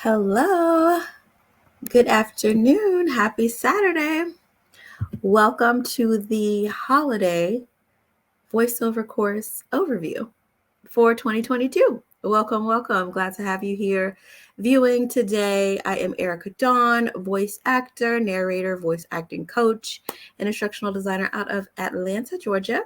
Hello, good afternoon, happy Saturday. Welcome to the holiday voiceover course overview for 2022. Welcome. Glad to have you here viewing today. I am Erica Dawn, voice actor, narrator, voice acting coach, and instructional designer out of Atlanta, Georgia.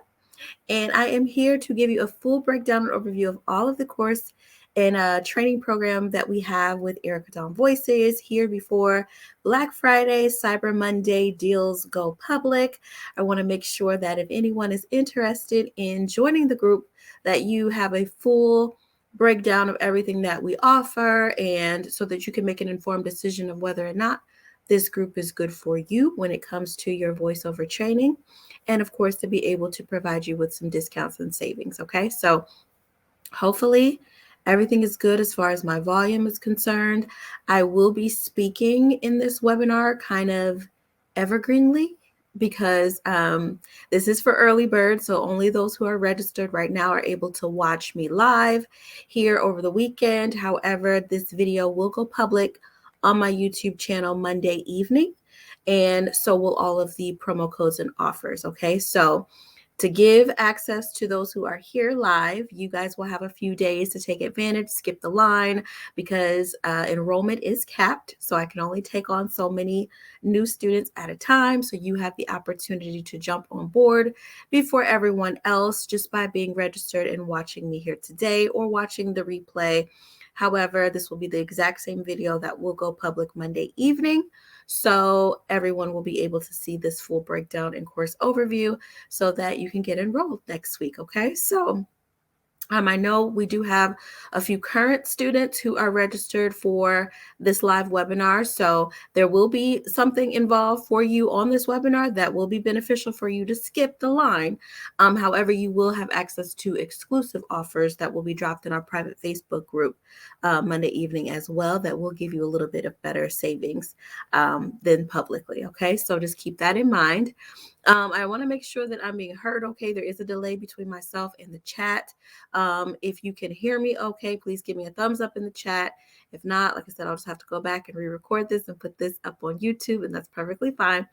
And I am here to give you a full breakdown and overview of all of the course and training program that we have with Erica Dawn Voices here before Black Friday, Cyber Monday deals go public. I want to make sure that if anyone is interested in joining the group, that you have a full breakdown of everything that we offer, and so that you can make an informed decision of whether or not this group is good for you when it comes to your voiceover training. And of course, to be able to provide you with some discounts and savings. Okay, so hopefully everything is good as far as my volume is concerned. I will be speaking in this webinar kind of evergreenly because this is for early birds. So only those who are registered right now are able to watch me live here over the weekend. However, this video will go public on my YouTube channel Monday evening. And so will all of the promo codes and offers. Okay, so to give access to those who are here live, you guys will have a few days to take advantage, skip the line, because enrollment is capped. So I can only take on so many new students at a time. So you have the opportunity to jump on board before everyone else just by being registered and watching me here today or watching the replay. However, this will be the exact same video that will go public Monday evening. So everyone will be able to see this full breakdown and course overview so that you can get enrolled next week. Okay, so I know we do have a few current students who are registered for this live webinar. So there will be something involved for you on this webinar that will be beneficial for you to skip the line. However, you will have access to exclusive offers that will be dropped in our private Facebook group Monday evening as well, that will give you a little bit of better savings than publicly. Okay, so just keep that in mind. I want to make sure that I'm being heard okay. There is a delay between myself and the chat. If you can hear me okay, please give me a thumbs up in the chat. If not, like I said, I'll just have to go back and re-record this and put this up on YouTube, and that's perfectly fine.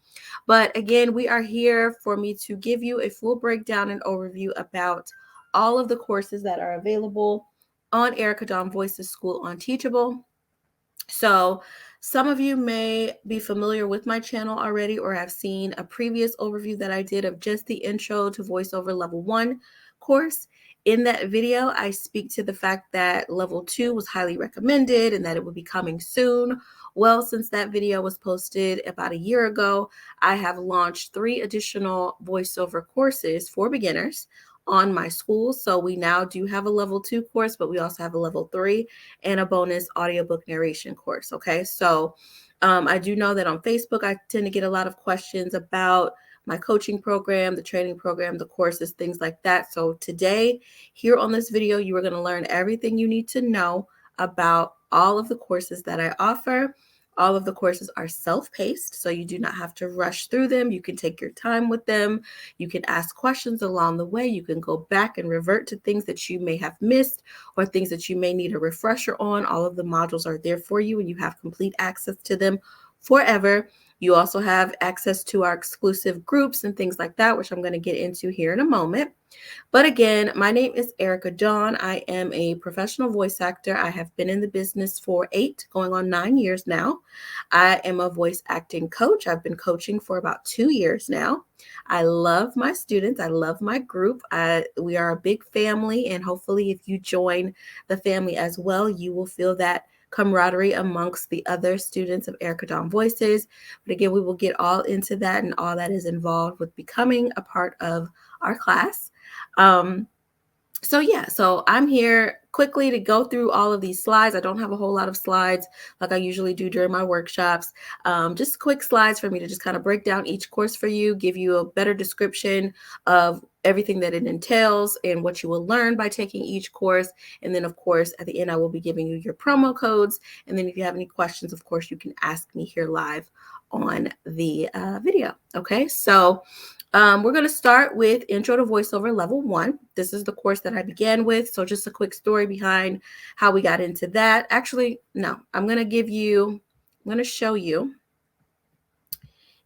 But again, we are here for me to give you a full breakdown and overview about all of the courses that are available on Erica Dawn Voices School on Teachable. So some of you may be familiar with my channel already or have seen a previous overview that I did of just the Intro to VoiceOver Level 1 course. In that video, I speak to the fact that Level 2 was highly recommended and that it would be coming soon. Well, since that video was posted about a year ago, I have launched 3 additional voiceover courses for beginners on my school. So we now do have a level 2 course, but we also have a level 3 and a bonus audiobook narration course. Okay, so I do know that on Facebook, I tend to get a lot of questions about my coaching program, the training program, the courses, things like that. So today, here on this video, you are going to learn everything you need to know about all of the courses that I offer. All of the courses are self-paced, so you do not have to rush through them. You can take your time with them. You can ask questions along the way. You can go back and revert to things that you may have missed or things that you may need a refresher on. All of the modules are there for you, and you have complete access to them forever. You also have access to our exclusive groups and things like that, which I'm going to get into here in a moment. But again, my name is Erica Dawn. I am a professional voice actor. I have been in the business for 8, going on 9 years now. I am a voice acting coach. I've been coaching for about 2 years now. I love my students. I love my group. We are a big family, and hopefully if you join the family as well, you will feel that camaraderie amongst the other students of Erica Dawn Voices. But again, we will get all into that and all that is involved with becoming a part of our class. So I'm here quickly to go through all of these slides. I don't have a whole lot of slides like I usually do during my workshops. Just quick slides for me to just kind of break down each course for you, give you a better description of everything that it entails and what you will learn by taking each course. And then, of course, at the end, I will be giving you your promo codes. And then if you have any questions, of course, you can ask me here live on the video. Okay, so we're going to start with Intro to VoiceOver Level 1. This is the course that I began with. So just a quick story behind how we got into that. Actually, no, I'm going to show you.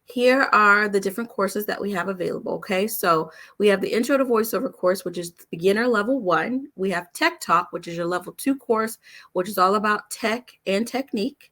Here are the different courses that we have available, okay? So we have the Intro to VoiceOver course, which is beginner level 1. We have Tech Talk, which is your level 2 course, which is all about tech and technique.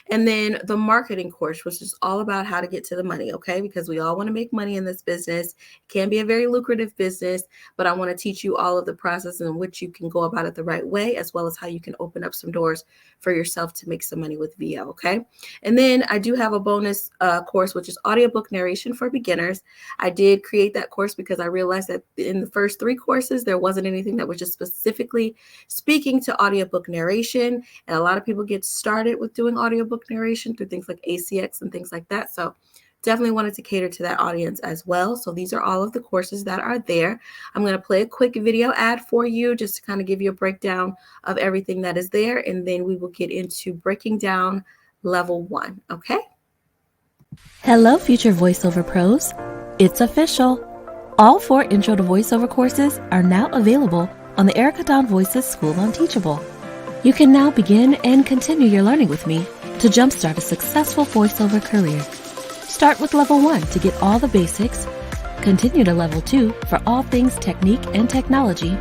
And then the marketing course, which is all about how to get to the money, okay? Because we all want to make money in this business. It can be a very lucrative business, but I want to teach you all of the process in which you can go about it the right way, as well as how you can open up some doors for yourself to make some money with VO, okay? And then I do have a bonus course, which is audiobook narration for beginners. I did create that course because I realized that in the first 3 courses, there wasn't anything that was just specifically speaking to audiobook narration. And a lot of people get started with doing audiobook narration through things like ACX and things like that. So definitely wanted to cater to that audience as well. So these are all of the courses that are there. I'm going to play a quick video ad for you just to kind of give you a breakdown of everything that is there. And then we will get into breaking down level 1. Okay. Hello, future voiceover pros. It's official. All 4 Intro to VoiceOver courses are now available on the Erica Dawn Voices School on Teachable. You can now begin and continue your learning with me to jumpstart a successful voiceover career. Start with level 1 to get all the basics, continue to level 2 for all things technique and technology,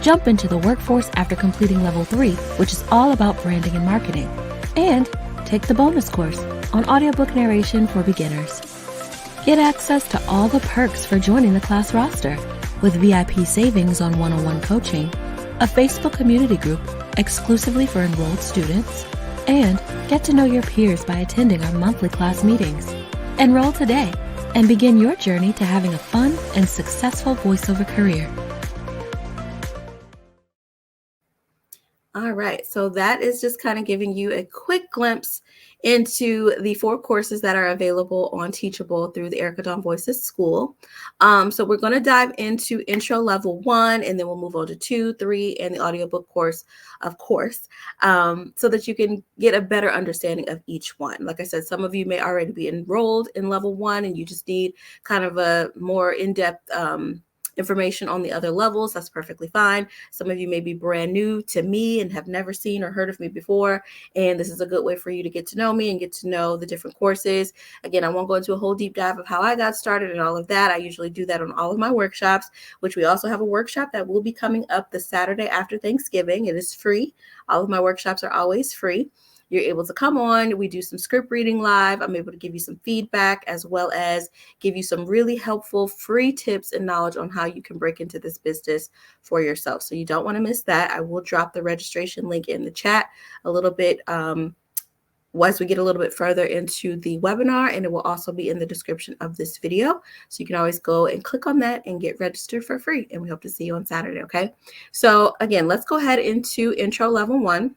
jump into the workforce after completing level 3, which is all about branding and marketing, and take the bonus course on audiobook narration for beginners. Get access to all the perks for joining the class roster, with VIP savings on one-on-one coaching, a Facebook community group exclusively for enrolled students, and get to know your peers by attending our monthly class meetings. Enroll today and begin your journey to having a fun and successful voiceover career. All right, so that is just kind of giving you a quick glimpse into the 4 courses that are available on Teachable through the Erica Dawn Voices School. So we're going to dive into Intro Level 1, and then we'll move on to 2, 3, and the audiobook course, of course, so that you can get a better understanding of each one. Like I said, some of you may already be enrolled in Level 1, and you just need kind of a more in-depth information on the other levels. That's perfectly fine. Some of you may be brand new to me and have never seen or heard of me before, and this is a good way for you to get to know me and get to know the different courses. Again, I won't go into a whole deep dive of how I got started and all of that. I usually do that on all of my workshops, which we also have a workshop that will be coming up the Saturday after Thanksgiving. It is free. All of my workshops are always free. You're able to come on. We do some script reading live. I'm able to give you some feedback as well as give you some really helpful free tips and knowledge on how you can break into this business for yourself. So you don't want to miss that. I will drop the registration link in the chat a little bit once we get a little bit further into the webinar, and it will also be in the description of this video. So you can always go and click on that and get registered for free. And we hope to see you on Saturday. Okay. So again, let's go ahead into Intro Level 1.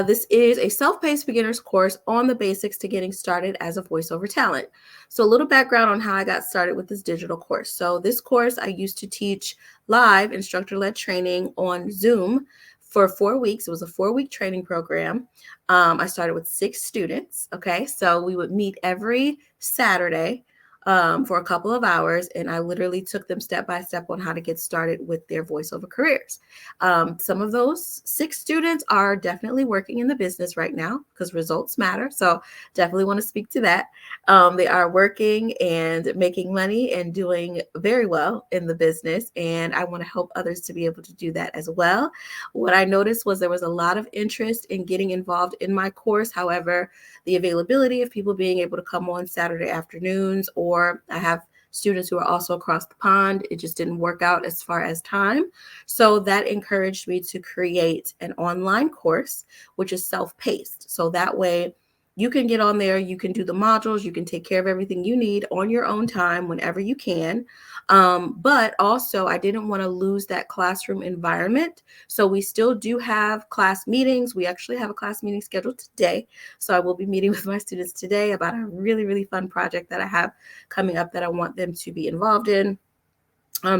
This is a self-paced beginner's course on the basics to getting started as a voiceover talent. So a little background on how I got started with this digital course. So this course, I used to teach live instructor-led training on Zoom for 4 weeks. It was a 4-week training program. I started with 6 students. Okay, so we would meet every Saturday for a couple of hours, and I literally took them step by step on how to get started with their voiceover careers. Some of those 6 students are definitely working in the business right now because results matter. So definitely want to speak to that. They are working and making money and doing very well in the business, and I want to help others to be able to do that as well. What I noticed was there was a lot of interest in getting involved in my course. However, the availability of people being able to come on Saturday afternoons, or I have students who are also across the pond, it just didn't work out as far as time. So that encouraged me to create an online course, which is self-paced. So that way you can get on there, you can do the modules, you can take care of everything you need on your own time whenever you can. But also I didn't want to lose that classroom environment. So we still do have class meetings. We actually have a class meeting scheduled today. So I will be meeting with my students today about a really, really fun project that I have coming up that I want them to be involved in.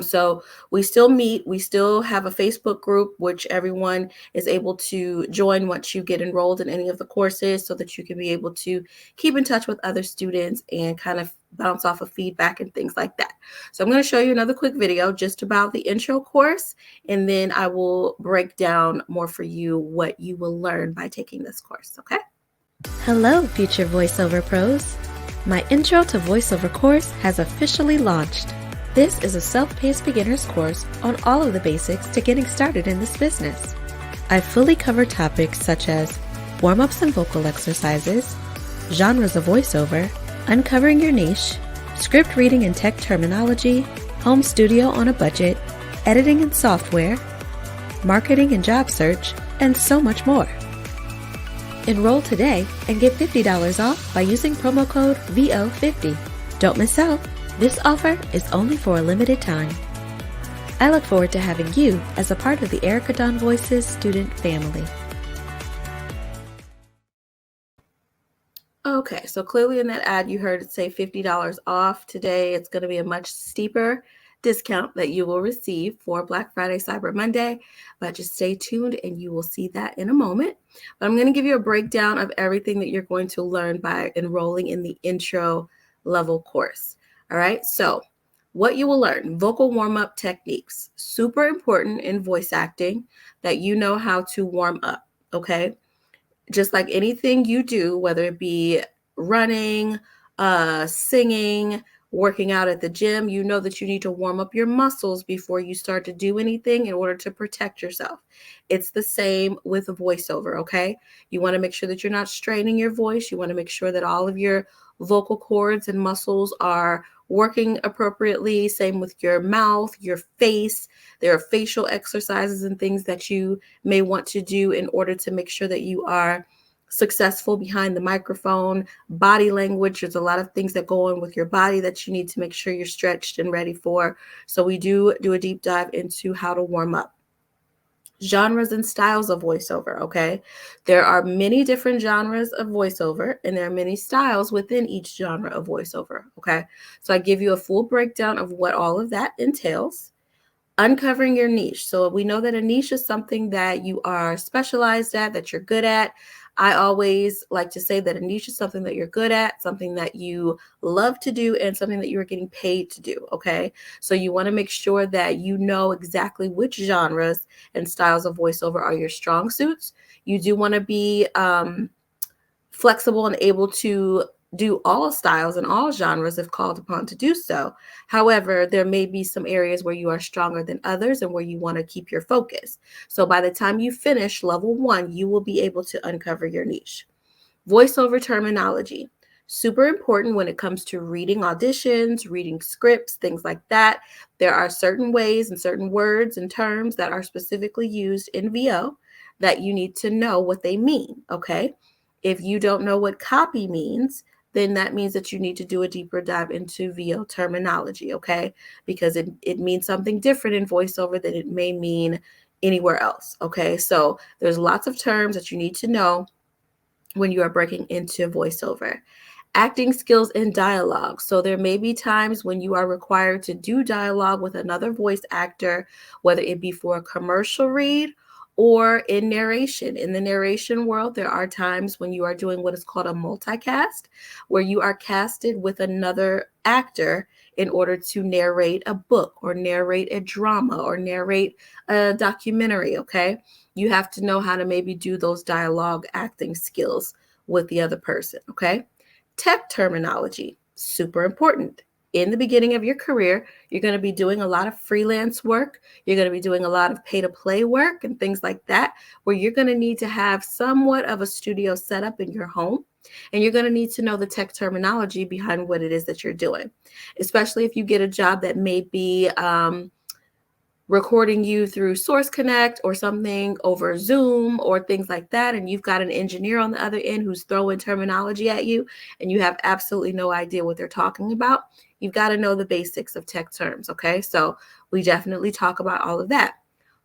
So we still meet, we still have a Facebook group, which everyone is able to join once you get enrolled in any of the courses so that you can be able to keep in touch with other students and kind of bounce off of feedback and things like that. So I'm going to show you another quick video just about the intro course, and then I will break down more for you what you will learn by taking this course, okay? Hello, future voiceover pros. My Intro to Voiceover course has officially launched. This is a self-paced beginner's course on all of the basics to getting started in this business. I fully cover topics such as warm-ups and vocal exercises, genres of voiceover, uncovering your niche, script reading and tech terminology, home studio on a budget, editing and software, marketing and job search, and so much more. Enroll today and get $50 off by using promo code VO50. Don't miss out. This offer is only for a limited time. I look forward to having you as a part of the Erica Dawn Voices student family. Okay, so clearly in that ad you heard it say $50 off. Today it's going to be a much steeper discount that you will receive for Black Friday, Cyber Monday, but just stay tuned and you will see that in a moment. But I'm going to give you a breakdown of everything that you're going to learn by enrolling in the intro level course. All right, so what you will learn: vocal warm-up techniques. Super important in voice acting that you know how to warm up, okay? Just like anything you do, whether it be running, singing, working out at the gym, you know that you need to warm up your muscles before you start to do anything in order to protect yourself. It's the same with a voiceover, okay? You want to make sure that you're not straining your voice. You want to make sure that all of your vocal cords and muscles are working appropriately. Same with your mouth, your face. There are facial exercises and things that you may want to do in order to make sure that you are successful behind the microphone. Body language, there's a lot of things that go on with your body that you need to make sure you're stretched and ready for. So we do a deep dive into how to warm up. Genres and styles of voiceover, okay? There are many different genres of voiceover, and there are many styles within each genre of voiceover, okay? So I give you a full breakdown of what all of that entails. Uncovering your niche. So we know that a niche is something that you are specialized at, that you're good at. I always like to say that a niche is something that you're good at, something that you love to do, and something that you are getting paid to do, okay? So you want to make sure that you know exactly which genres and styles of voiceover are your strong suits. You do want to be flexible and able to do all styles and all genres if called upon to do so. However, there may be some areas where you are stronger than others and where you want to keep your focus. So by the time you finish level 1, you will be able to uncover your niche. Voiceover terminology. Super important when it comes to reading auditions, reading scripts, things like that. There are certain ways and certain words and terms that are specifically used in VO that you need to know what they mean, okay? If you don't know what copy means, then that means that you need to do a deeper dive into VO terminology, okay? Because it means something different in voiceover than it may mean anywhere else, okay? So there's lots of terms that you need to know when you are breaking into voiceover. Acting skills in dialogue. So there may be times when you are required to do dialogue with another voice actor, whether it be for a commercial read or in narration. In the narration world, there are times when you are doing what is called a multicast, where you are casted with another actor in order to narrate a book or narrate a drama or narrate a documentary, okay? You have to know how to maybe do those dialogue acting skills with the other person, okay? Tech terminology, super important. In the beginning of your career, you're going to be doing a lot of freelance work. You're going to be doing a lot of pay-to-play work and things like that, where you're going to need to have somewhat of a studio set up in your home. And you're going to need to know the tech terminology behind what it is that you're doing, especially if you get a job that may be recording you through Source Connect or something over Zoom or things like that, and you've got an engineer on the other end who's throwing terminology at you and you have absolutely no idea what they're talking about. You've got to know the basics of tech terms, okay? So we definitely talk about all of that.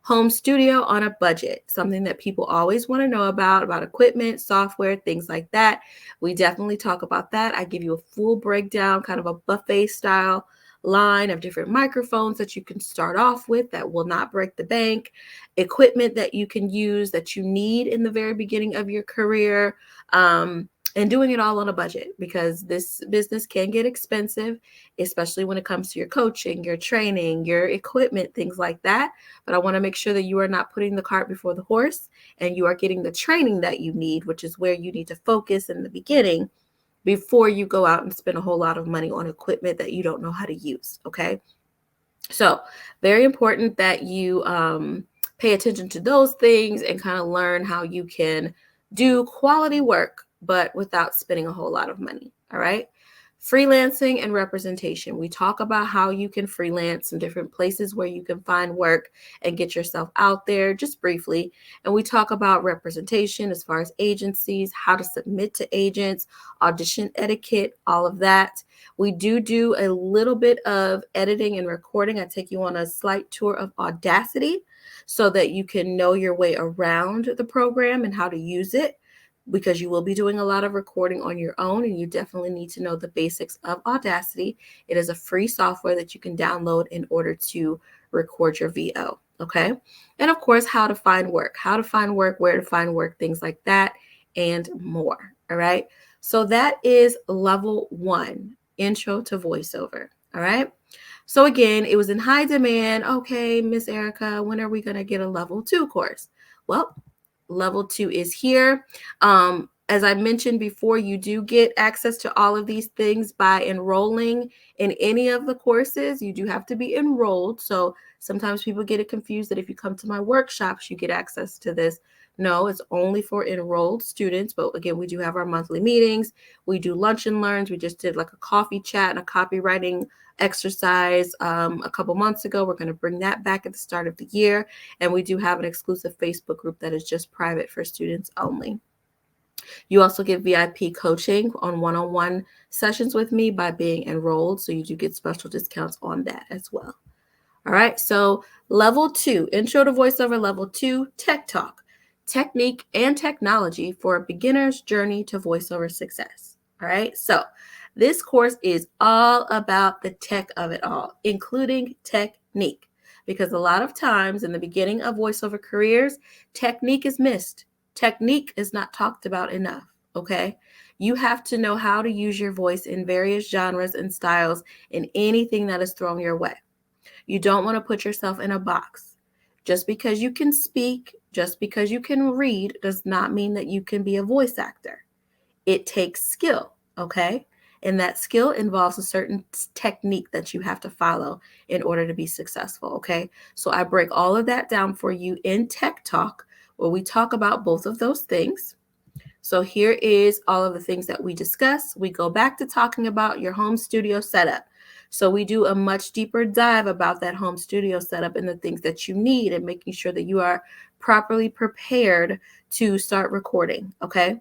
Home studio on a budget, something that people always want to know about equipment, software, things like that. We definitely talk about that. I give you a full breakdown, kind of a buffet style line of different microphones that you can start off with that will not break the bank, equipment that you can use that you need in the very beginning of your career, and doing it all on a budget, because this business can get expensive, especially when it comes to your coaching, your training, your equipment, things like that. But I want to make sure that you are not putting the cart before the horse and you are getting the training that you need, which is where you need to focus in the beginning before you go out and spend a whole lot of money on equipment that you don't know how to use. Okay. So, very important that you pay attention to those things and kind of learn how you can do quality work, but without spending a whole lot of money. All right. Freelancing and representation. We talk about how you can freelance, some different places where you can find work and get yourself out there, just briefly. And we talk about representation as far as agencies, how to submit to agents, audition etiquette, all of that. We do a little bit of editing and recording. I take you on a slight tour of Audacity so that you can know your way around the program and how to use it, because you will be doing a lot of recording on your own and you definitely need to know the basics of Audacity. It is a free software that you can download in order to record your VO. Okay. And of course, how to find work, where to find work, things like that, and more. All right. So that is level 1, intro to voiceover. All right. So again, it was in high demand. Okay, Miss Erica, when are we going to get a level 2 course? Well, level 2 is here. As I mentioned before, you do get access to all of these things by enrolling in any of the courses. You do have to be enrolled. So sometimes people get it confused that if you come to my workshops, you get access to this. No, it's only for enrolled students. But again, we do have our monthly meetings. We do lunch and learns. We just did like a coffee chat and a copywriting exercise a couple months ago. We're going to bring that back at the start of the year. And we do have an exclusive Facebook group that is just private for students only. You also get VIP coaching on one-on-one sessions with me by being enrolled. So you do get special discounts on that as well. All right. So level 2, intro to voiceover. Level 2, tech talk, technique and technology for a beginner's journey to voiceover success. All right. So this course is all about the tech of it all, including technique, because a lot of times in the beginning of voiceover careers, technique is missed. Technique is not talked about enough. Okay. You have to know how to use your voice in various genres and styles in anything that is thrown your way. You don't want to put yourself in a box. Just because you can speak, just because you can read, does not mean that you can be a voice actor. It takes skill, okay? And that skill involves a certain technique that you have to follow in order to be successful, okay? So I break all of that down for you in Tech Talk, where we talk about both of those things. So here is all of the things that we discuss. We go back to talking about your home studio setup. So we do a much deeper dive about that home studio setup and the things that you need and making sure that you are properly prepared to start recording, okay?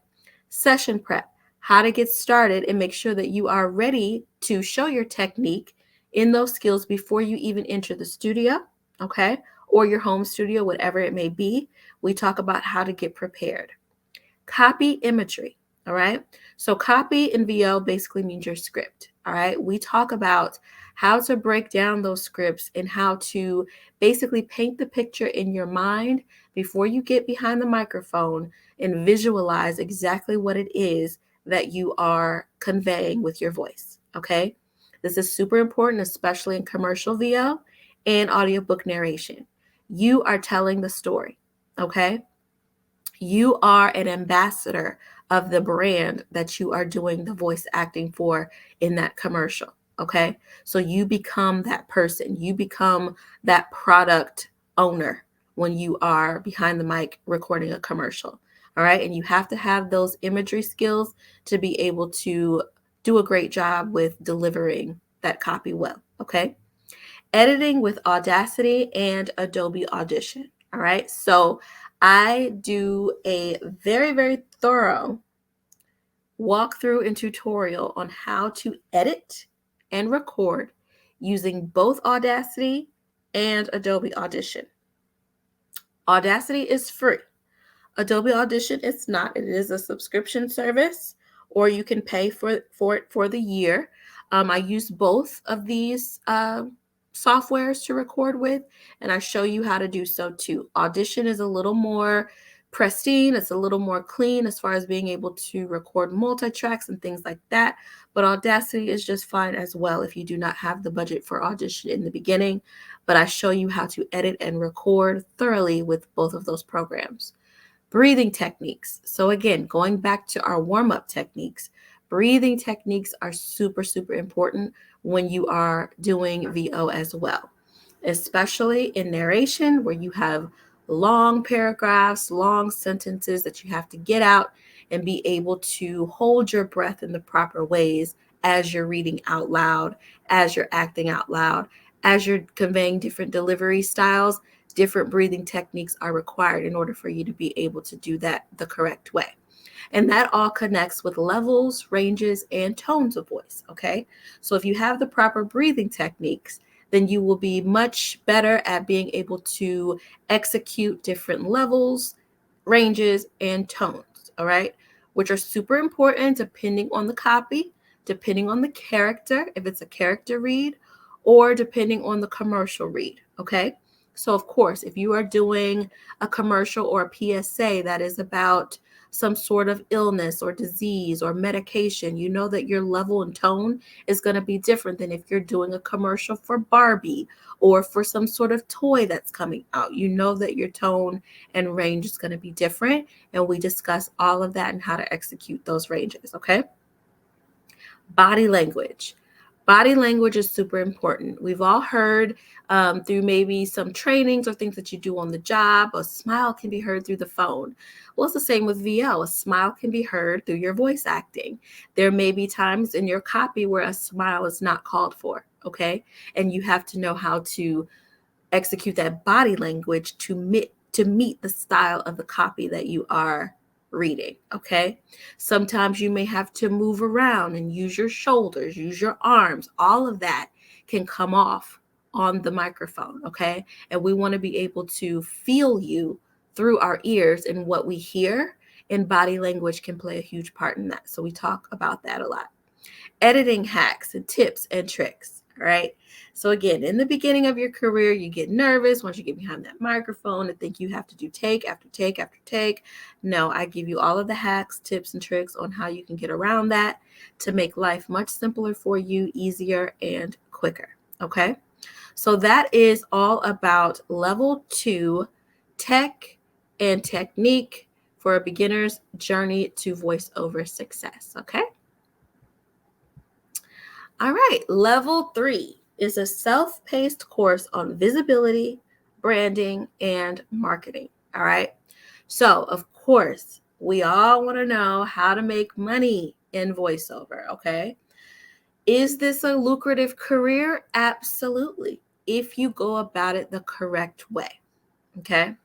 Session prep, how to get started and make sure that you are ready to show your technique in those skills before you even enter the studio, okay? Or your home studio, whatever it may be. We talk about how to get prepared. Copy imagery. All right. So copy in VO basically means your script. All right. We talk about how to break down those scripts and how to basically paint the picture in your mind before you get behind the microphone and visualize exactly what it is that you are conveying with your voice. Okay. This is super important, especially in commercial VO and audiobook narration. You are telling the story. Okay. You are an ambassador of the brand that you are doing the voice acting for in that commercial. Okay. So you become that person, you become that product owner when you are behind the mic recording a commercial. All right. And you have to have those imagery skills to be able to do a great job with delivering that copy well. Okay. Editing with Audacity and Adobe Audition. All right. So I do a very, very thorough walkthrough and tutorial on how to edit and record using both Audacity and Adobe Audition. Audacity is free. Adobe Audition is not. It is a subscription service, or you can pay for it for the year. I use both of these softwares to record with, and I show you how to do so too. Audition is a little more pristine. It's a little more clean as far as being able to record multi-tracks and things like that. But Audacity is just fine as well if you do not have the budget for Audition in the beginning. But I show you how to edit and record thoroughly with both of those programs. Breathing techniques. So again, going back to our warm-up techniques, breathing techniques are super, super important when you are doing VO as well, especially in narration where you have long paragraphs, long sentences that you have to get out and be able to hold your breath in the proper ways as you're reading out loud, as you're acting out loud, as you're conveying different delivery styles. Different breathing techniques are required in order for you to be able to do that the correct way. And that all connects with levels, ranges, and tones of voice, okay? So if you have the proper breathing techniques, then you will be much better at being able to execute different levels, ranges, and tones, all right? Which are super important depending on the copy, depending on the character, if it's a character read, or depending on the commercial read, okay? So of course, if you are doing a commercial or a PSA that is about some sort of illness or disease or medication, you know that your level and tone is going to be different than if you're doing a commercial for Barbie or for some sort of toy that's coming out. You know that your tone and range is going to be different, and we discuss all of that and how to execute those ranges, okay? Body language. Body language is super important. We've all heard through maybe some trainings or things that you do on the job, a smile can be heard through the phone. Well, it's the same with VO. A smile can be heard through your voice acting. There may be times in your copy where a smile is not called for, okay? And you have to know how to execute that body language to meet the style of the copy that you are reading, okay? Sometimes you may have to move around and use your shoulders, use your arms. All of that can come off on the microphone, okay? And we want to be able to feel you through our ears, and what we hear, and body language can play a huge part in that. So we talk about that a lot. Editing hacks and tips and tricks, right? So again, in the beginning of your career, you get nervous once you get behind that microphone and think you have to do take after take after take. No, I give you all of the hacks, tips, and tricks on how you can get around that to make life much simpler for you, easier, and quicker, okay? So that is all about level 2 tech and technique for a beginner's journey to voiceover success, okay? All right, level 3 is a self-paced course on visibility, branding, and marketing. All right. So, of course, we all want to know how to make money in voiceover. Okay. Is this a lucrative career? Absolutely. If you go about it the correct way. Okay.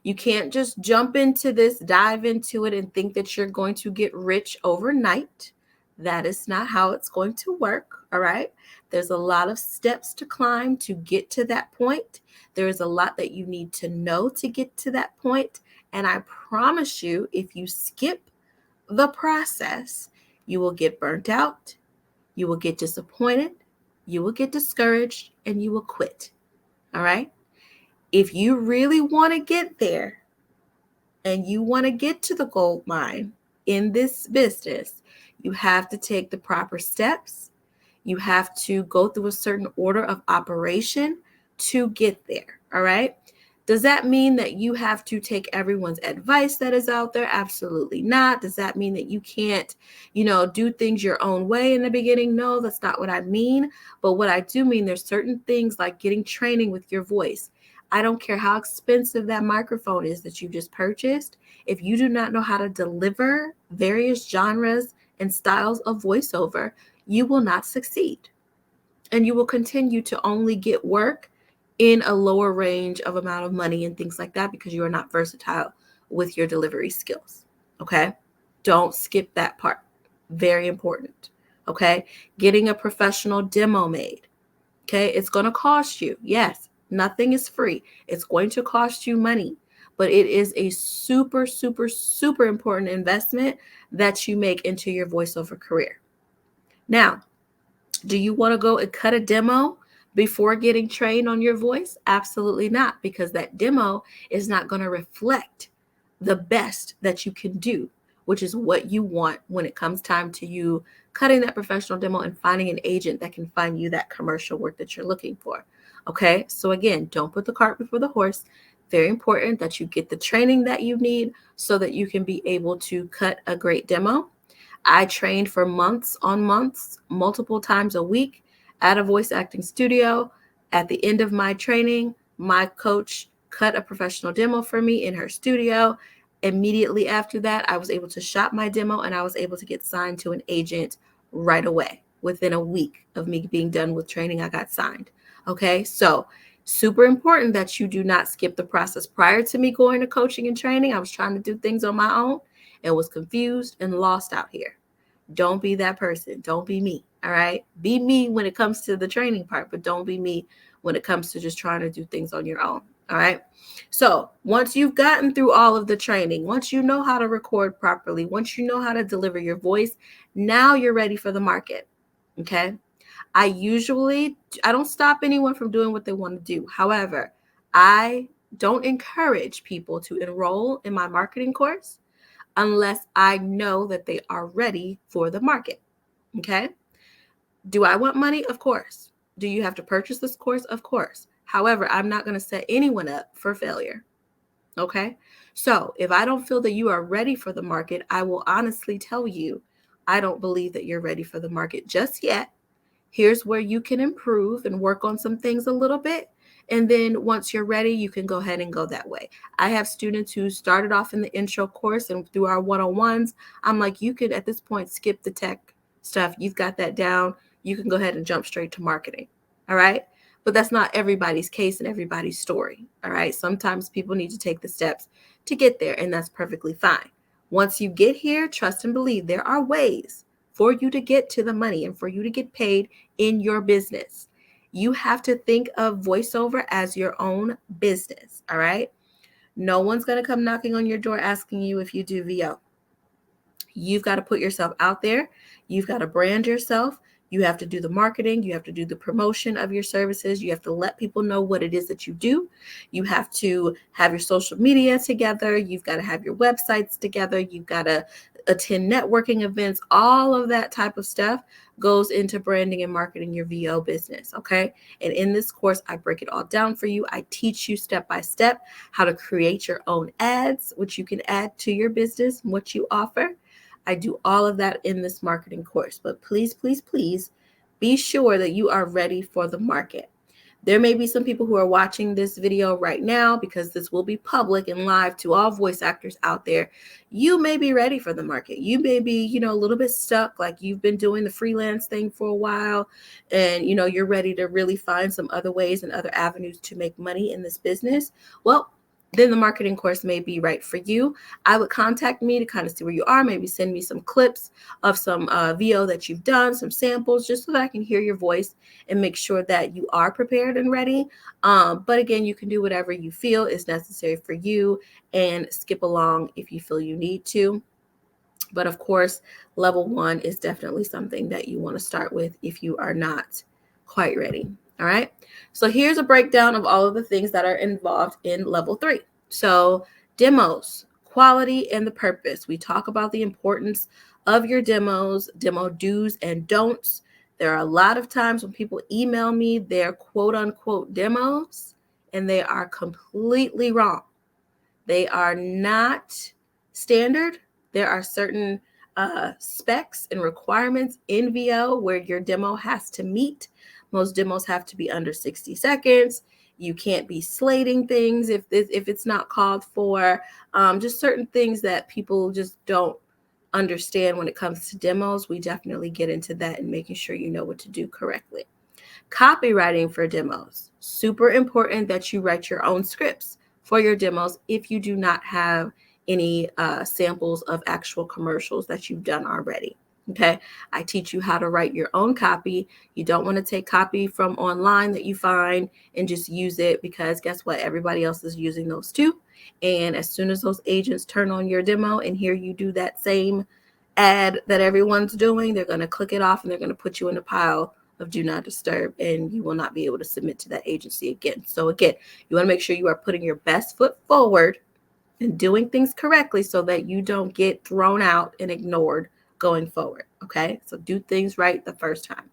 You can't just jump into this, dive into it, and think that you're going to get rich overnight. That is not how it's going to work. All right. There's a lot of steps to climb to get to that point. There is a lot that you need to know to get to that point. And I promise you, if you skip the process, you will get burnt out, you will get disappointed, you will get discouraged, and you will quit. All right. If you really want to get there, and you want to get to the gold mine in this business, you have to take the proper steps. You have to go through a certain order of operation to get there. All right. Does that mean that you have to take everyone's advice that is out there? Absolutely not. Does that mean that you can't, do things your own way in the beginning? No, that's not what I mean. But what I do mean, there's certain things like getting training with your voice. I don't care how expensive that microphone is that you just purchased. If you do not know how to deliver various genres and styles of voiceover, you will not succeed. And you will continue to only get work in a lower range of amount of money and things like that because you are not versatile with your delivery skills. Okay? Don't skip that part. Very important. Okay? Getting a professional demo made. Okay? It's going to cost you. Yes. Nothing is free. It's going to cost you money, but it is a super, super, super important investment that you make into your voiceover career. Now, Do you want to go and cut a demo before getting trained on your voice? Absolutely not, because that demo is not going to reflect the best that you can do, which is what you want when it comes time to you cutting that professional demo and finding an agent that can find you that commercial work that you're looking for. Okay, so again, don't put the cart before the horse. Very important that you get the training that you need so that you can be able to cut a great demo. I trained for months on months, multiple times a week at a voice acting studio. At the end of my training, my coach cut a professional demo for me in her studio. Immediately after that, I was able to shop my demo and I was able to get signed to an agent right away. Within a week of me being done with training, I got signed. Okay, so super important that you do not skip the process. Prior to me going to coaching and training, I was trying to do things on my own and was confused and lost out here. Don't be that person. Don't be me. All right. Be me when it comes to the training part, but don't be me when it comes to just trying to do things on your own. All right. So once you've gotten through all of the training, once you know how to record properly, once you know how to deliver your voice, now you're ready for the market. Okay. I don't stop anyone from doing what they want to do. However, I don't encourage people to enroll in my marketing course unless I know that they are ready for the market. Okay. Do I want money? Of course. Do you have to purchase this course? Of course. However, I'm not going to set anyone up for failure. Okay. So if I don't feel that you are ready for the market, I will honestly tell you, I don't believe that you're ready for the market just yet. Here's where you can improve and work on some things a little bit. And then once you're ready, you can go ahead and go that way. I have students who started off in the intro course and through our one-on-ones, I'm like, you could at this point skip the tech stuff. You've got that down. You can go ahead and jump straight to marketing. All right. But that's not everybody's case and everybody's story. All right. Sometimes people need to take the steps to get there, and that's perfectly fine. Once you get here, trust and believe there are ways for you to get to the money and for you to get paid in your business. You have to think of voiceover as your own business. All right. No one's going to come knocking on your door asking you if you do VO. You've got to put yourself out there. You've got to brand yourself. You have to do the marketing. You have to do the promotion of your services. You have to let people know what it is that you do. You have to have your social media together. You've got to have your websites together. You've got to attend networking events. All of that type of stuff goes into branding and marketing your VO business. Okay. And in this course, I break it all down for you. I teach you step by step how to create your own ads, which you can add to your business, what you offer. I do all of that in this marketing course, but please, please, please be sure that you are ready for the market. There may be some people who are watching this video right now because this will be public and live to all voice actors out there. You may be ready for the market. You may be, a little bit stuck, like you've been doing the freelance thing for a while and, you're ready to really find some other ways and other avenues to make money in this business. Well, then the marketing course may be right for you. I would contact me to kind of see where you are, maybe send me some clips of some VO that you've done, some samples, just so that I can hear your voice and make sure that you are prepared and ready. But again, you can do whatever you feel is necessary for you and skip along if you feel you need to. But of course, level 1 is definitely something that you want to start with if you are not quite ready. All right. So here's a breakdown of all of the things that are involved in level 3. So demos, quality, and the purpose. We talk about the importance of your demos, demo do's and don'ts. There are a lot of times when people email me their quote unquote demos, and they are completely wrong. They are not standard. There are certain specs and requirements in VO where your demo has to meet. Most demos have to be under 60 seconds. You can't be slating things if it's not called for. Just certain things that people just don't understand when it comes to demos. We definitely get into that and making sure you know what to do correctly. Copywriting for demos. Super important that you write your own scripts for your demos if you do not have any samples of actual commercials that you've done already. Okay, I teach you how to write your own copy. You don't want to take copy from online that you find and just use it, because guess what? Everybody else is using those too. And as soon as those agents turn on your demo and hear you do that same ad that everyone's doing, they're going to click it off and they're going to put you in a pile of do not disturb, and you will not be able to submit to that agency again. So again, you want to make sure you are putting your best foot forward and doing things correctly so that you don't get thrown out and ignored going forward. Okay, so do things right the first time.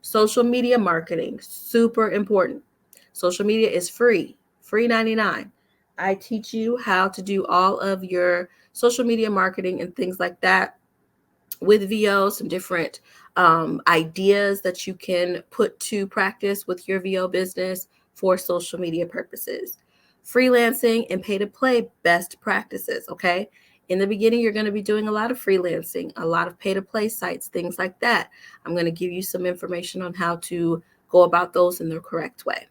Social media marketing, super important. Social media is free, free 99. I teach you how to do all of your social media marketing and things like that with VO, some different ideas that you can put to practice with your VO business for social media purposes. Freelancing and pay to play best practices, okay? In the beginning, you're going to be doing a lot of freelancing, a lot of pay to play sites, things like that. I'm going to give you some information on how to go about those in the correct way.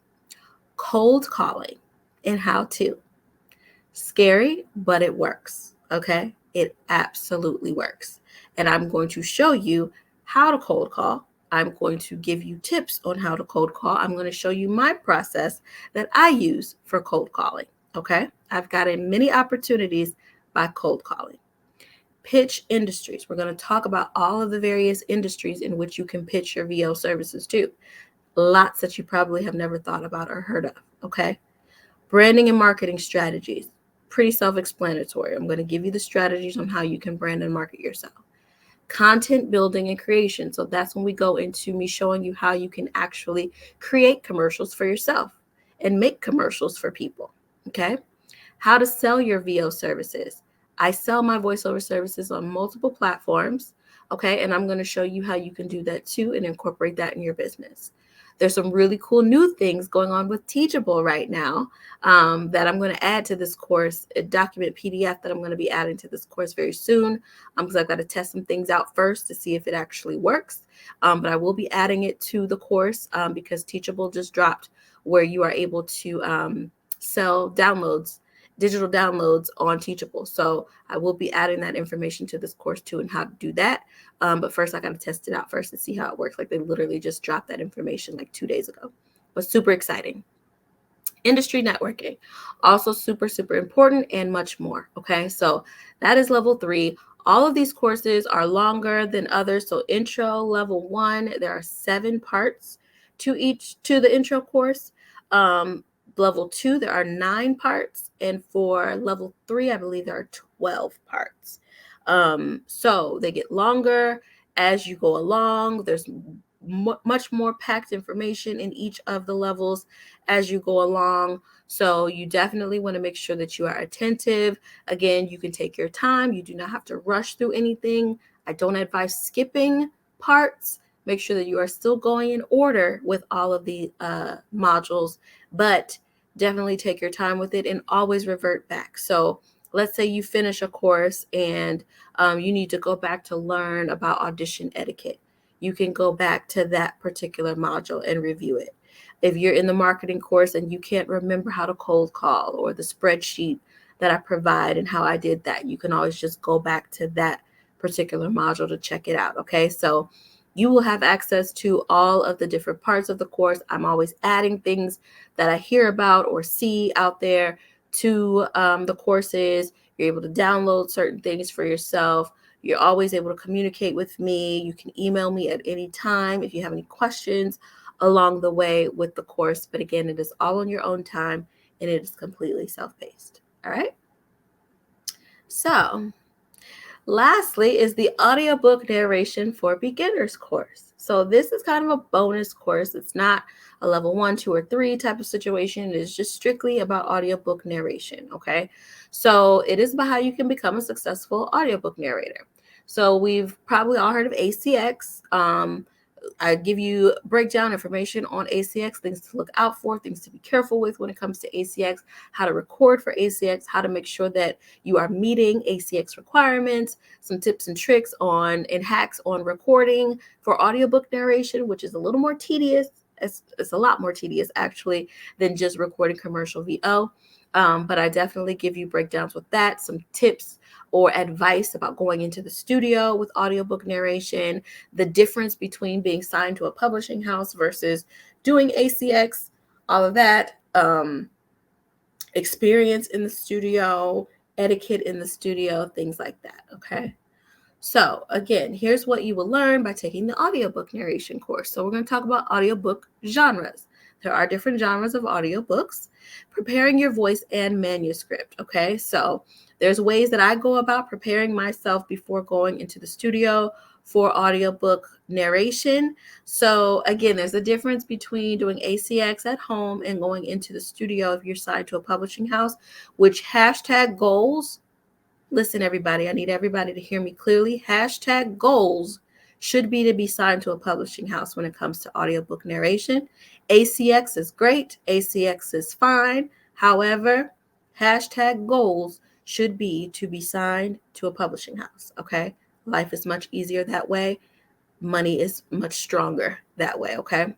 Cold calling and how to. Scary, but it works, okay? It absolutely works. And I'm going to show you how to cold call. I'm going to give you tips on how to cold call. I'm going to show you my process that I use for cold calling, okay? I've gotten many opportunities by cold calling. Pitch industries. We're going to talk about all of the various industries in which you can pitch your VO services to. Lots that you probably have never thought about or heard of, okay? Branding and marketing strategies. Pretty self-explanatory. I'm going to give you the strategies on how you can brand and market yourself. Content building and creation. So that's when we go into me showing you how you can actually create commercials for yourself and make commercials for people. Okay. How to sell your VO services. I sell my voiceover services on multiple platforms. Okay. And I'm going to show you how you can do that too and incorporate that in your business. There's some really cool new things going on with Teachable right now that I'm going to add to this course, a document PDF that I'm going to be adding to this course very soon because I've got to test some things out first to see if it actually works. But I will be adding it to the course because Teachable just dropped where you are able to sell downloads, digital downloads on Teachable. So I will be adding that information to this course too and how to do that. But first I got to test it out first to see how it works. Like they literally just dropped that information like 2 days ago. But super exciting. Industry networking, also super, super important and much more. Okay, so that is level 3. All of these courses are longer than others. So intro level 1, there are 7 parts to the intro course. Level 2, there are 9 parts. And for level 3, I believe there are 12 parts. So they get longer as you go along. There's much more packed information in each of the levels as you go along. So you definitely want to make sure that you are attentive. Again, you can take your time. You do not have to rush through anything. I don't advise skipping parts. Make sure that you are still going in order with all of the modules, but definitely take your time with it and always revert back. So let's say you finish a course and you need to go back to learn about audition etiquette. You can go back to that particular module and review it. If you're in the marketing course and you can't remember how to cold call or the spreadsheet that I provide and how I did that, you can always just go back to that particular module to check it out. Okay, so you will have access to all of the different parts of the course. I'm always adding things that I hear about or see out there to the courses. You're able to download certain things for yourself. You're always able to communicate with me. You can email me at any time if you have any questions along the way with the course. But again, it is all on your own time and it is completely self-paced. All right. So lastly is the audiobook narration for beginners course. So this is kind of a bonus course. It's not a level 1, 2, or 3 type of situation. It is just strictly about audiobook narration. Okay. So it is about how you can become a successful audiobook narrator. So we've probably all heard of ACX. I give you breakdown information on ACX, things to look out for, things to be careful with when it comes to ACX, how to record for ACX, how to make sure that you are meeting ACX requirements, some tips and tricks on and hacks on recording for audiobook narration, which is a little more tedious. It's a lot more tedious actually than just recording commercial VO. But I definitely give you breakdowns with that, some tips or advice about going into the studio with audiobook narration, the difference between being signed to a publishing house versus doing ACX, all of that, experience in the studio, etiquette in the studio, things like that. Okay. So again, here's what you will learn by taking the audiobook narration course. So we're going to talk about audiobook genres. There are different genres of audiobooks. Preparing your voice and manuscript, okay? So there's ways that I go about preparing myself before going into the studio for audiobook narration. So again, there's a difference between doing ACX at home and going into the studio if you're signed to a publishing house, which hashtag goals. Listen, everybody, I need everybody to hear me clearly. Hashtag goals should be to be signed to a publishing house when it comes to audiobook narration. ACX is great. ACX is fine. However, hashtag goals should be to be signed to a publishing house. Okay. Life is much easier that way. Money is much stronger that way. Okay.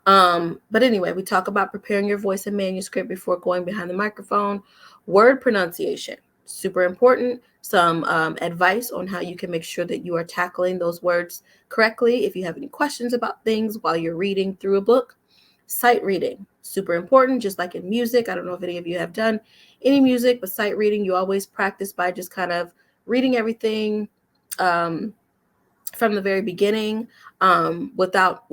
But anyway, we talk about preparing your voice and manuscript before going behind the microphone. Word pronunciation, super important. Some advice on how you can make sure that you are tackling those words correctly. If you have any questions about things while you're reading through a book, sight reading, super important. Just like in music, I don't know if any of you have done any music, but sight reading, you always practice by just kind of reading everything. From the very beginning, without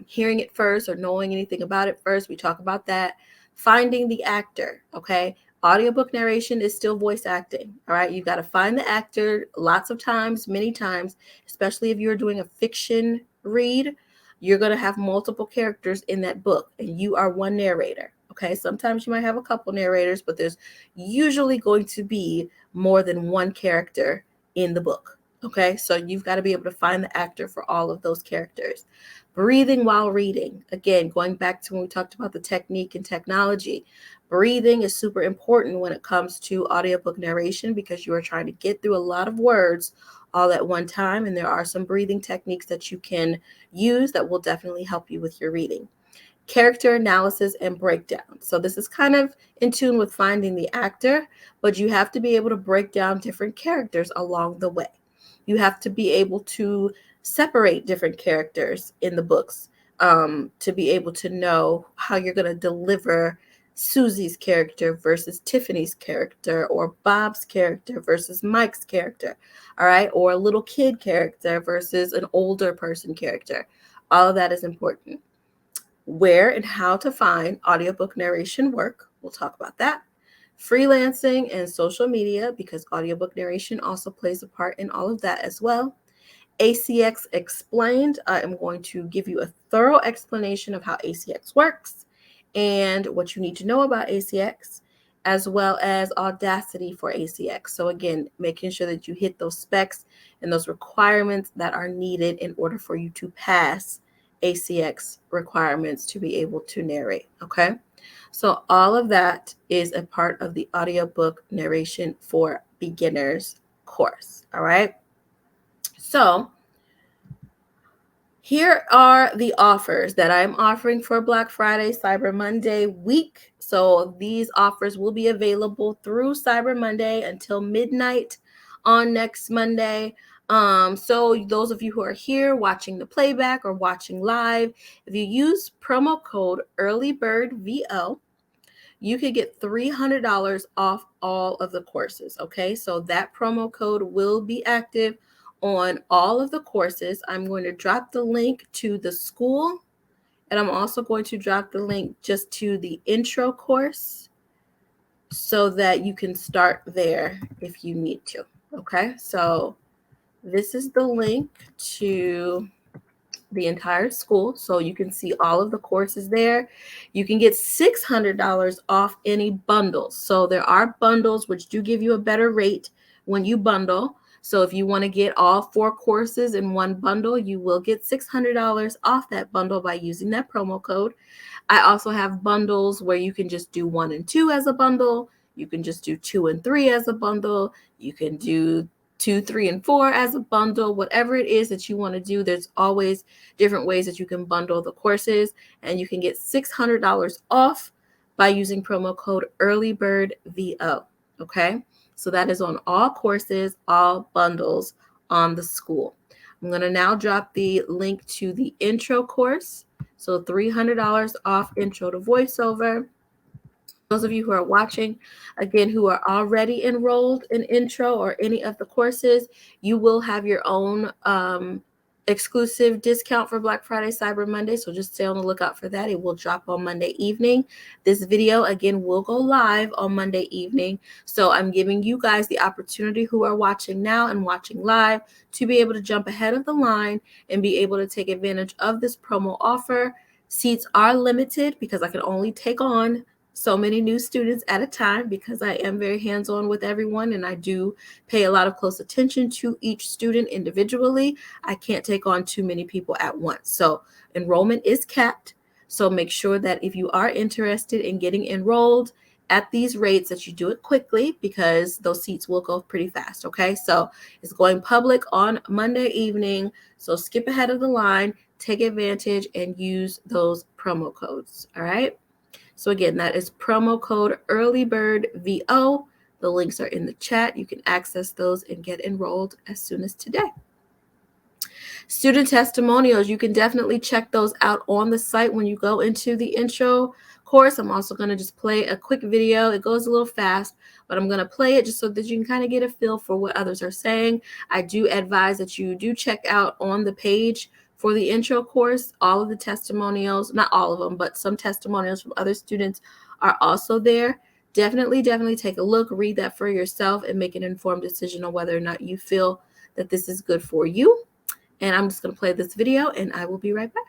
hearing it first or knowing anything about it first. We talk about that. Finding the actor, okay? Audiobook narration is still voice acting, all right? You've got to find the actor lots of times, many times, especially if you're doing a fiction read. You're going to have multiple characters in that book, and you are one narrator, okay? Sometimes you might have a couple narrators, but there's usually going to be more than one character in the book. Okay, so you've got to be able to find the actor for all of those characters. Breathing while reading. Again, going back to when we talked about the technique and technology, breathing is super important when it comes to audiobook narration because you are trying to get through a lot of words all at one time. And there are some breathing techniques that you can use that will definitely help you with your reading. Character analysis and breakdown. So this is kind of in tune with finding the actor, but you have to be able to break down different characters along the way. You have to be able to separate different characters in the books to be able to know how you're going to deliver Susie's character versus Tiffany's character, or Bob's character versus Mike's character, all right, or a little kid character versus an older person character. All of that is important. Where and how to find audiobook narration work. We'll talk about that. Freelancing and social media, because audiobook narration also plays a part in all of that as well. ACX explained. I am going to give you a thorough explanation of how ACX works and what you need to know about ACX, as well as Audacity for ACX. So again, making sure that you hit those specs and those requirements that are needed in order for you to pass ACX requirements to be able to narrate. Okay. So all of that is a part of the audiobook narration for beginners course. All right. So here are the offers that I'm offering for Black Friday, Cyber Monday week. So these offers will be available through Cyber Monday until midnight on next Monday. So those of you who are here watching the playback or watching live, if you use promo code EARLYBIRDVO, you could get $300 off all of the courses. Okay, so that promo code will be active on all of the courses. I'm going to drop the link to the school, and I'm also going to drop the link just to the intro course so that you can start there if you need to. Okay, so this is the link to the entire school, so you can see all of the courses there. You can get $600 off any bundles. So there are bundles which do give you a better rate when you bundle. So if you want to get all 4 courses in one bundle, you will get $600 off that bundle by using that promo code. I also have bundles where you can just do 1 and 2 as a bundle. You can just do 2 and 3 as a bundle. You can do 2, 3, and 4 as a bundle. Whatever it is that you want to do, there's always different ways that you can bundle the courses, and you can get $600 off by using promo code EARLYBIRDVO. Okay, so that is on all courses, all bundles on the school. I'm going to now drop the link to the intro course. So $300 off intro to voiceover. Those of you who are watching, again, who are already enrolled in intro or any of the courses, you will have your own exclusive discount for Black Friday, Cyber Monday. So just stay on the lookout for that. It will drop on Monday evening. This video, again, will go live on Monday evening. So I'm giving you guys the opportunity who are watching now and watching live to be able to jump ahead of the line and be able to take advantage of this promo offer. Seats are limited because I can only take on so many new students at a time because I am very hands-on with everyone and I do pay a lot of close attention to each student individually. I can't take on too many people at once. So enrollment is capped. So make sure that if you are interested in getting enrolled at these rates that you do it quickly because those seats will go pretty fast. Okay. So it's going public on Monday evening. So skip ahead of the line, take advantage and use those promo codes. All right. So again, that is promo code EARLYBIRDVO. The links are in the chat. You can access those and get enrolled as soon as today. Student testimonials, you can definitely check those out on the site when you go into the intro course. I'm also going to just play a quick video. It goes a little fast, but I'm going to play it just so that you can kind of get a feel for what others are saying. I do advise that you do check out on the page for the intro course, all of the testimonials, not all of them, but some testimonials from other students are also there. Definitely take a look, read that for yourself, and make an informed decision on whether or not you feel that this is good for you. And I'm just going to play this video and I will be right back.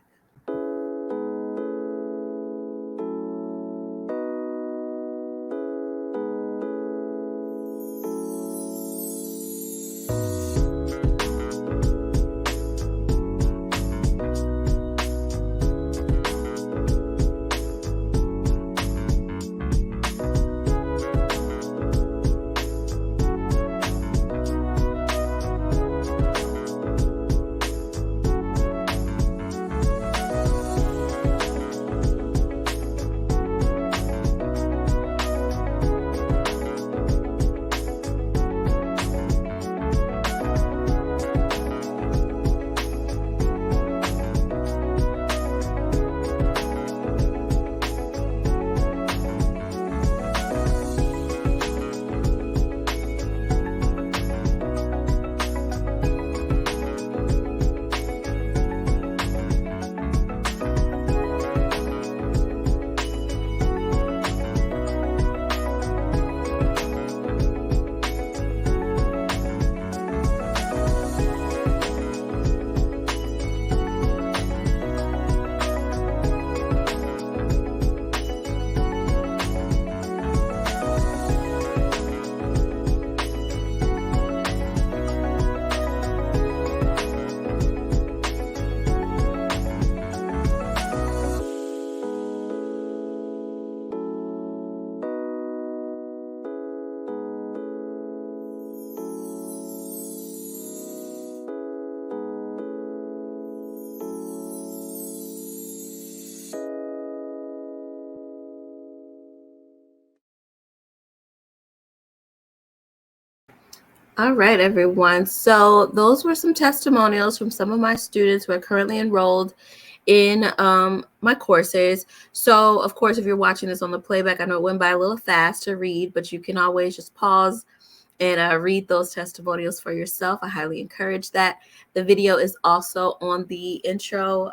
All right, everyone. So those were some testimonials from some of my students who are currently enrolled in my courses. So, of course, if you're watching this on the playback, I know it went by a little fast to read, but you can always just pause and read those testimonials for yourself. I highly encourage that. The video is also on the intro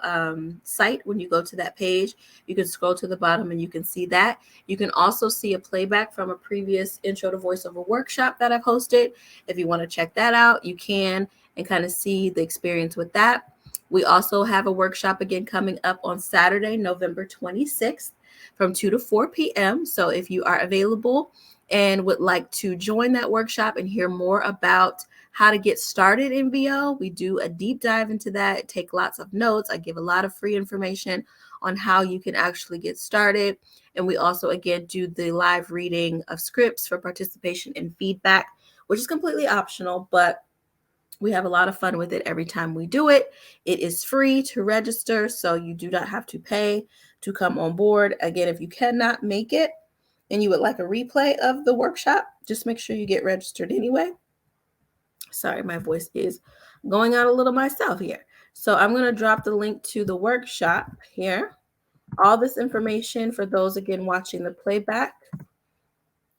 site. When you go to that page, you can scroll to the bottom and you can see that. You can also see a playback from a previous intro to voiceover workshop that I've hosted. If you want to check that out, you can and kind of see the experience with that. We also have a workshop again coming up on Saturday, November 26th from 2 to 4 p.m. So if you are available and would like to join that workshop and hear more about how to get started in VO, we do a deep dive into that, take lots of notes. I give a lot of free information on how you can actually get started. And we also, again, do the live reading of scripts for participation and feedback, which is completely optional, but we have a lot of fun with it every time we do it. It is free to register, so you do not have to pay to come on board. Again, if you cannot make it and you would like a replay of the workshop, just make sure you get registered anyway. Sorry, my voice is going out a little myself here. So I'm going to drop the link to the workshop here. All this information for those, again, watching the playback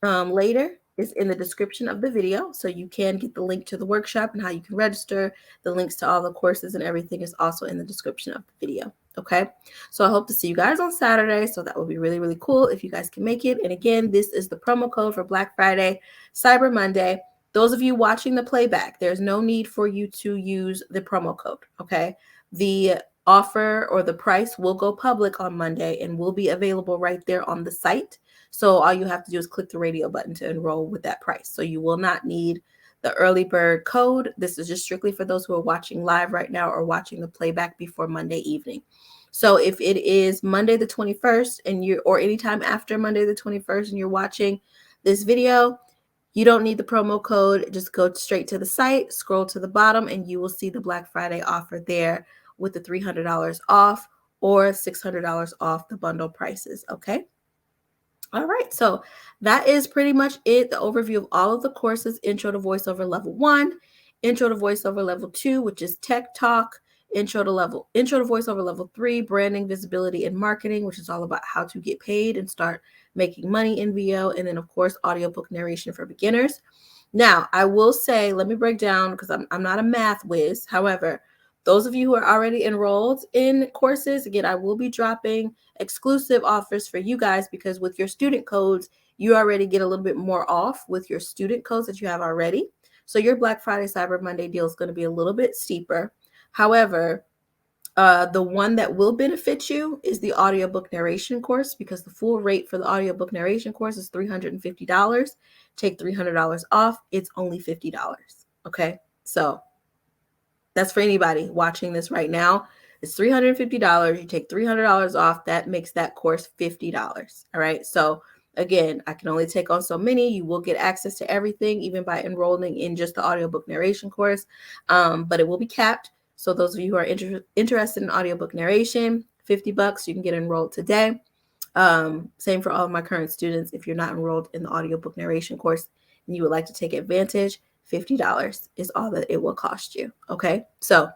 later is in the description of the video. So you can get the link to the workshop and how you can register. The links to all the courses and everything is also in the description of the video. Okay, so I hope to see you guys on Saturday. So that would be really, really cool if you guys can make it. And again, this is the promo code for Black Friday, Cyber Monday. Those of you watching the playback, there's no need for you to use the promo code. Okay, the offer or the price will go public on Monday and will be available right there on the site. So all you have to do is click the radio button to enroll with that price. So you will not need the early bird code. This is just strictly for those who are watching live right now or watching the playback before Monday evening. So if it is Monday the 21st and or anytime after Monday the 21st and you're watching this video, you don't need the promo code. Just go straight to the site, scroll to the bottom, and you will see the Black Friday offer there with the $300 off or $600 off the bundle prices. Okay. All right, so that is pretty much it. The overview of all of the courses: Intro to VoiceOver Level 1, Intro to VoiceOver Level 2, which is Tech Talk, Intro to VoiceOver Level 3, Branding, Visibility, and Marketing, which is all about how to get paid and start making money in VO, and then, of course, audiobook narration for beginners. Now, I will say, let me break down, because I'm not a math whiz. However, those of you who are already enrolled in courses, again, I will be dropping exclusive offers for you guys, because with your student codes, you already get a little bit more off with your student codes that you have already. So your Black Friday, Cyber Monday deal is going to be a little bit steeper. However, the one that will benefit you is the audiobook narration course, because the full rate for the audiobook narration course is $350. Take $300 off, it's only $50. Okay, so that's for anybody watching this right now. It's $350. You take $300 off. That makes that course $50. All right. So again, I can only take on so many. You will get access to everything, even by enrolling in just the audiobook narration course. But it will be capped. So those of you who are interested in audiobook narration, $50, you can get enrolled today. Same for all of my current students. If you're not enrolled in the audiobook narration course and you would like to take advantage, $50 is all that it will cost you. Okay, so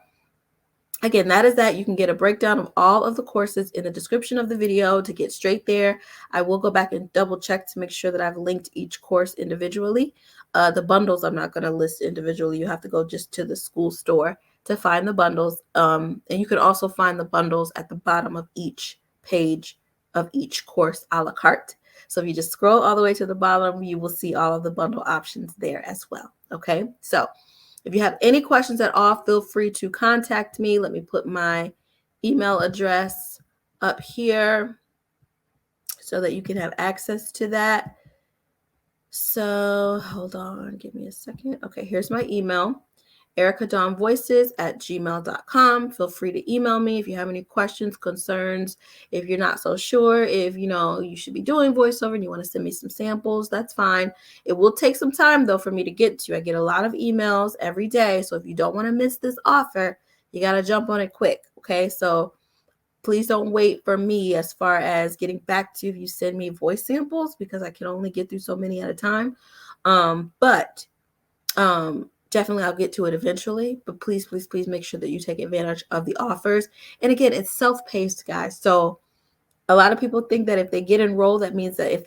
again, that is that. You can get a breakdown of all of the courses in the description of the video to get straight there. I will go back and double check to make sure that I've linked each course individually. The bundles I'm not going to list individually. You have to go just to the school store to find the bundles. And you can also find the bundles at the bottom of each page of each course a la carte. So if you just scroll all the way to the bottom, you will see all of the bundle options there as well. Okay, so if you have any questions at all, feel free to contact me. Let me put my email address up here so that you can have access to that. So hold on, give me a second. Okay, here's my email. ericadawnvoices@gmail.com. Feel free to email me if you have any questions, concerns, if you're not so sure if you should be doing voiceover and you want to send me some samples, that's fine. It will take some time though for me to get to. I get a lot of emails every day, so if you don't want to miss this offer, you got to jump on it quick. Okay, so please don't wait for me as far as getting back to you if you send me voice samples, because I can only get through so many at a time. Definitely I'll get to it eventually, but please, please, please make sure that you take advantage of the offers. And again, it's self-paced, guys. So a lot of people think that if they get enrolled, that means that if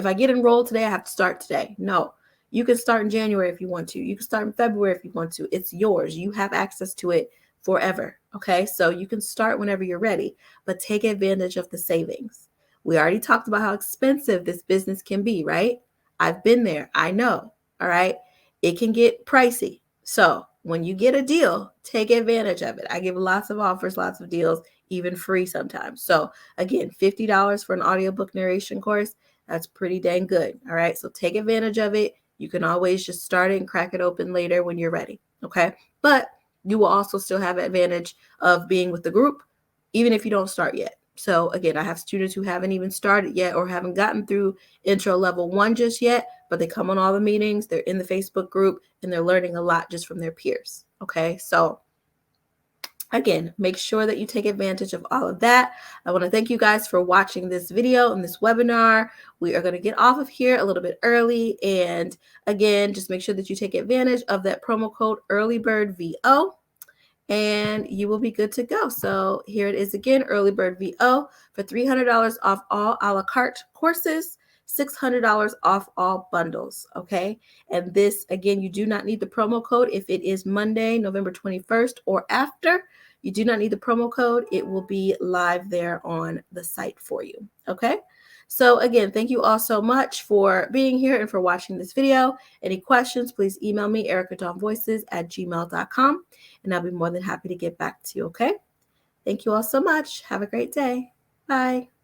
I get enrolled today, I have to start today. No, you can start in January if you want to. You can start in February if you want to. It's yours. You have access to it forever. Okay, so you can start whenever you're ready, but take advantage of the savings. We already talked about how expensive this business can be, right? I've been there. I know. All right. It can get pricey. So when you get a deal, take advantage of it. I give lots of offers, lots of deals, even free sometimes. So again, $50 for an audiobook narration course. That's pretty dang good. All right. So take advantage of it. You can always just start it and crack it open later when you're ready. Okay. But you will also still have advantage of being with the group, even if you don't start yet. So again, I have students who haven't even started yet or haven't gotten through intro level 1 just yet, but they come on all the meetings, they're in the Facebook group, and they're learning a lot just from their peers. Okay, so again, make sure that you take advantage of all of that. I want to thank you guys for watching this video and this webinar. We are going to get off of here a little bit early. And again, just make sure that you take advantage of that promo code EarlyBirdVO. and you will be good to go. So here it is again, Early Bird VO for $300 off all a la carte courses, $600 off all bundles, okay? And this, again, you do not need the promo code if it is Monday, November 21st or after. You do not need the promo code. It will be live there on the site for you, okay? So again, thank you all so much for being here and for watching this video. Any questions, please email me, ericadawnvoices@gmail.com, and I'll be more than happy to get back to you, okay? Thank you all so much. Have a great day. Bye.